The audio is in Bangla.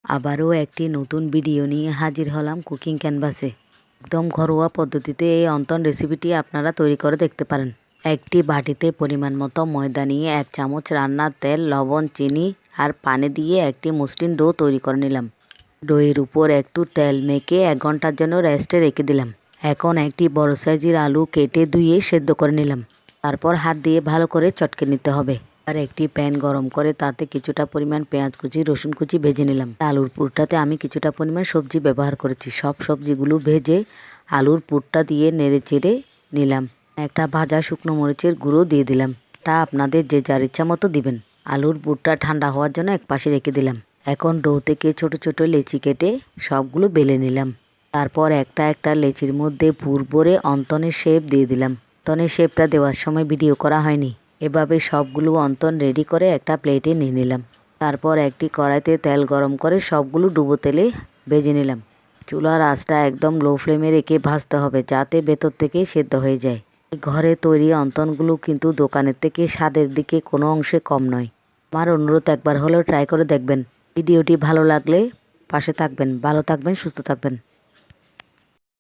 আবারও একটি নতুন ভিডিও নিয়ে হাজির হলাম কুকিং ক্যানভাসে। একদম ঘরোয়া পদ্ধতিতে এই অন্তন রেসিপিটি আপনারা তৈরি করে দেখতে পারেন। একটি বাটিতে পরিমাণ মতো ময়দা নিয়ে 1 চামচ রান্নার তেল, লবণ, চিনি আর পানি দিয়ে একটি মসৃণ ডো তৈরি করে নিলাম। ডোয়ের উপর একটু তেল মেখে 1 ঘন্টার জন্য রেস্টে রেখে দিলাম। এখন একটি বড় সাইজের আলু কেটে ধুয়ে সেদ্ধ করে নিলাম। তারপর হাত দিয়ে ভালো করে চটকে নিতে হবে। আর একটি প্যান গরম করে তাতে কিছুটা পরিমাণ পেঁয়াজ কুচি, রসুন কুচি ভেজে নিলাম। আলুর পুরটাতে আমি কিছুটা পরিমাণ সবজি ব্যবহার করেছি। সব সবজিগুলো ভেজে আলুর পুরটা দিয়ে নেড়ে চেড়ে নিলাম। একটা ভাজা শুকনো মরিচের গুঁড়ো দিয়ে দিলাম। তা আপনাদের যে যার ইচ্ছা মতো দিবেন। আলুর পুরটা ঠান্ডা হওয়ার জন্য এক পাশে রেখে দিলাম। এখন ডো থেকে ছোট ছোট লেচি কেটে সবগুলো বেলে নিলাম। তারপর একটা একটা লেচির মধ্যে পুর ভরে অন্তনের শেপ দিয়ে দিলাম। অন্তনের শেপটা দেওয়ার সময় ভিডিও করা হয়নি। এভাবে সবগুলো অন্তন রেডি করে একটা প্লেটে নিয়ে নিলাম। তারপর একটি কড়াইতে তেল গরম করে সবগুলো ডুবো তেলে ভেজে নিলাম। চুলার আঁচটা একদম লো ফ্লেমে রেখে ভাজতে হবে, যাতে ভেতর থেকে সেদ্ধ হয়ে যায়। ঘরে তৈরি অন্তনগুলো কিন্তু দোকানের থেকে স্বাদের দিকে কোনো অংশে কম নয়। আমার অনুরোধ, একবার হলেও ট্রাই করে দেখবেন। ভিডিওটি ভালো লাগলে পাশে থাকবেন। ভালো থাকবেন, সুস্থ থাকবেন।